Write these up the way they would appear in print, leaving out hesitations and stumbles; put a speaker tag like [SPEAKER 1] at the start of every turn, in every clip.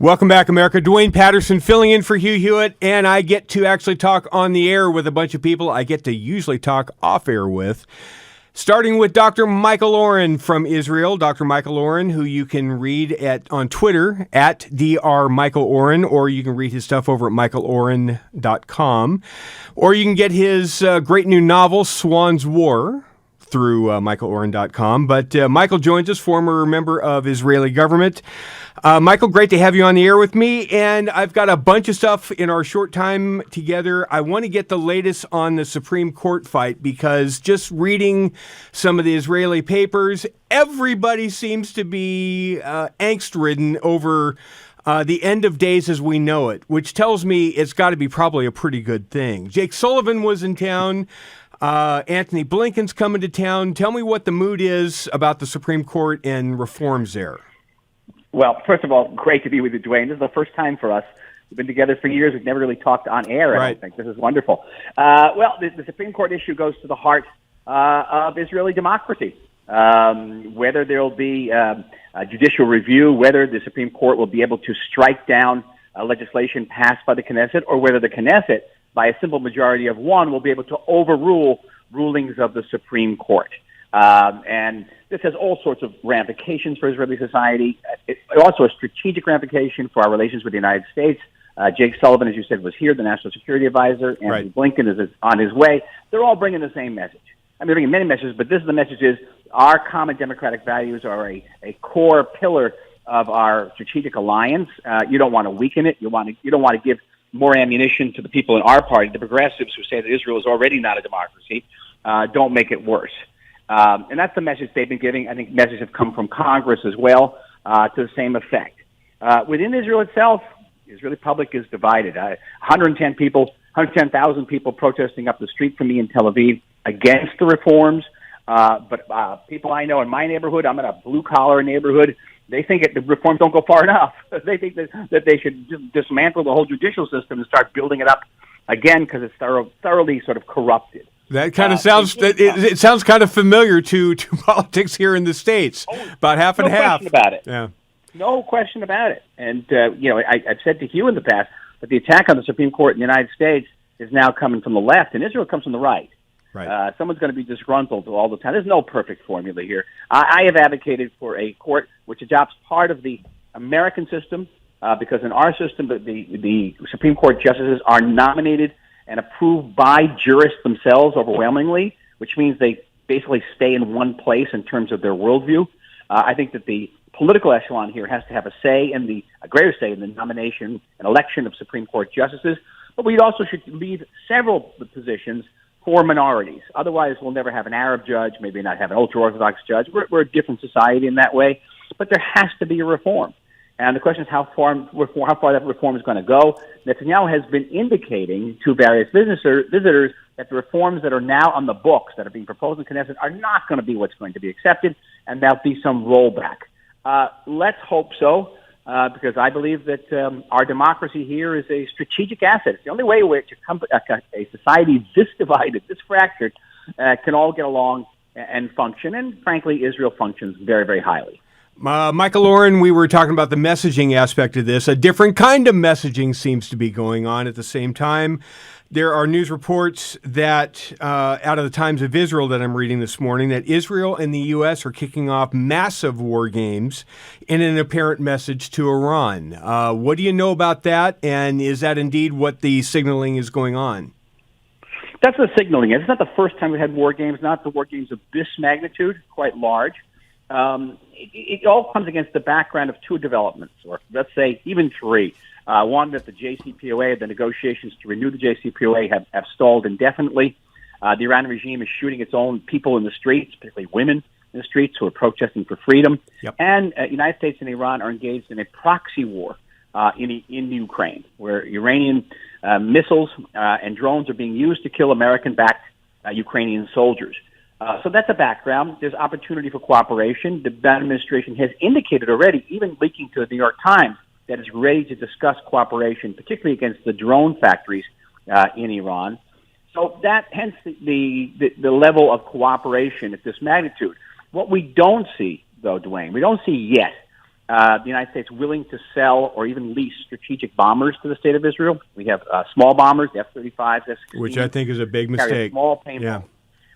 [SPEAKER 1] Welcome back, America. Dwayne Patterson filling in for Hugh Hewitt, and I get to actually talk on the air with a bunch of people I get to usually talk off air with. Starting with Dr. Michael Oren from Israel. Dr. Michael Oren, who you can read on Twitter at Dr. Michael Oren, or you can read his stuff over at michaeloren.com. Or you can get his great new novel, Swan's War, through michaeloren.com. But Michael joins us, former member of Israeli government. Michael, great to have you on the air with me, and I've got a bunch of stuff in our short time together. I want to get the latest on the Supreme Court fight, because just reading some of the Israeli papers, everybody seems to be angst-ridden over the end of days as we know it, which tells me it's got to be probably a pretty good thing. Jake Sullivan was in town. Anthony Blinken's coming to town. Tell me what the mood is about the Supreme Court and reforms there.
[SPEAKER 2] Well, first of all, great to be with you, Dwayne. This is the first time for us. We've been together for years. We've never really talked on air, I don't think. This is wonderful. The Supreme Court issue goes to the heart of Israeli democracy. Whether there will be a judicial review, whether the Supreme Court will be able to strike down legislation passed by the Knesset, or whether the Knesset, by a simple majority of one, will be able to overrule rulings of the Supreme Court. And this has all sorts of ramifications for Israeli society. It's also a strategic ramification for our relations with the United States. Jake Sullivan, as you said, was here, the National Security Advisor. Anthony Blinken is on his way. They're all bringing the same message. I mean, they're bringing many messages, but this is the message: is our common democratic values are a core pillar of our strategic alliance. You don't want to weaken it. You don't want to give more ammunition to the people in our party, the progressives, who say that Israel is already not a democracy. Don't make it worse. And that's the message they've been giving. I think messages have come from Congress as well to the same effect. Within Israel itself, the Israeli public is divided. 110,000 people protesting up the street from me in Tel Aviv against the reforms. But people I know in my neighborhood, I'm in a blue-collar neighborhood, they think the reforms don't go far enough. They think that they should dismantle the whole judicial system and start building it up again, because it's thoroughly sort of corrupted.
[SPEAKER 1] That kind of sounds. It sounds kind of familiar to politics here in the States. About half and half.
[SPEAKER 2] No question about it.
[SPEAKER 1] Yeah.
[SPEAKER 2] No question about it. And I've said to Hugh in the past that the attack on the Supreme Court in the United States is now coming from the left, and Israel comes from the right.
[SPEAKER 1] Right.
[SPEAKER 2] Someone's going to be disgruntled all the time. There's no perfect formula here. I have advocated for a court which adopts part of the American system, because in our system, the Supreme Court justices are nominated and approved by jurists themselves overwhelmingly, which means they basically stay in one place in terms of their worldview. I think that the political echelon here has to have a greater say in the nomination and election of Supreme Court justices, but we also should leave several positions for minorities. Otherwise, we'll never have an Arab judge, maybe not have an ultra-Orthodox judge. We're a different society in that way, but there has to be a reform. And the question is how far that reform is going to go. Netanyahu has been indicating to various visitors that the reforms that are now on the books, that are being proposed in Knesset, are not going to be what's going to be accepted, and there'll be some rollback. Let's hope so, because I believe that our democracy here is a strategic asset. It's the only way a society this divided, this fractured, can all get along and function. And frankly, Israel functions very, very highly.
[SPEAKER 1] Michael Oren, we were talking about the messaging aspect of this. A different kind of messaging seems to be going on at the same time. There are news reports that out of the Times of Israel that I'm reading this morning, that Israel and the U.S. are kicking off massive war games in an apparent message to Iran. What do you know about that? And is that indeed what the signaling is going on?
[SPEAKER 2] That's the signaling. It's not the first time we had war games, not the war games of this magnitude, quite large. It all comes against the background of two developments, or let's say even three. One, that the JCPOA, the negotiations to renew the JCPOA have stalled indefinitely. The Iran regime is shooting its own people in the streets, particularly women in the streets who are protesting for freedom.
[SPEAKER 1] Yep.
[SPEAKER 2] And the United States and Iran are engaged in a proxy war in Ukraine, where Iranian missiles and drones are being used to kill American-backed Ukrainian soldiers. So that's a background. There's opportunity for cooperation. The Biden administration has indicated already, even leaking to the New York Times, that it's ready to discuss cooperation, particularly against the drone factories in Iran. So that, hence the level of cooperation at this magnitude. What we don't see, though, Dwayne, we don't see yet the United States willing to sell or even lease strategic bombers to the state of Israel. We have small bombers, the F-35s, F-16s.
[SPEAKER 1] Which I think is a big
[SPEAKER 2] carry
[SPEAKER 1] mistake.
[SPEAKER 2] A small paintball. Yeah.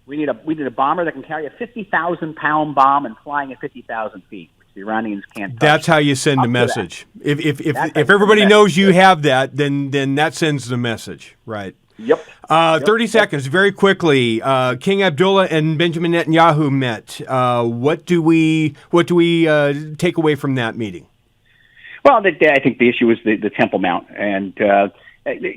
[SPEAKER 2] We need a bomber that can carry a 50,000-pound bomb and flying at 50,000 feet, which the Iranians can't touch.
[SPEAKER 1] That's how you send a message. If everybody knows you have that, then that sends the message, right?
[SPEAKER 2] Yep.
[SPEAKER 1] 30 seconds, very quickly. King Abdullah and Benjamin Netanyahu met. What do we take away from that meeting?
[SPEAKER 2] Well, I think the issue is the Temple Mount, and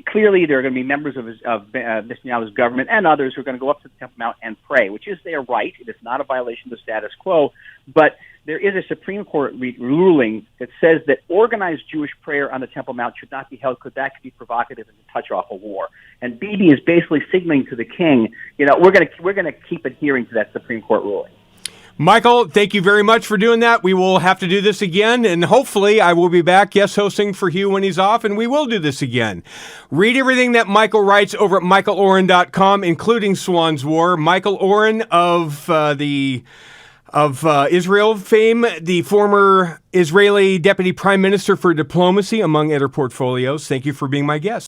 [SPEAKER 2] clearly there are going to be members of Netanyahu's government and others who are going to go up to the Temple Mount and pray, which is their right. It is not a violation of the status quo, but there is a Supreme Court ruling that says that organized Jewish prayer on the Temple Mount should not be held because that could be provocative and touch off a war. And Bibi is basically signaling to the king, we're going to keep adhering to that Supreme Court ruling.
[SPEAKER 1] Michael, thank you very much for doing that. We will have to do this again, and hopefully I will be back guest hosting for Hugh when he's off, and we will do this again. Read everything that Michael writes over at michaeloren.com, including Swan's War. Michael Oren of Israel fame, the former Israeli Deputy Prime Minister for Diplomacy, among other portfolios. Thank you for being my guest.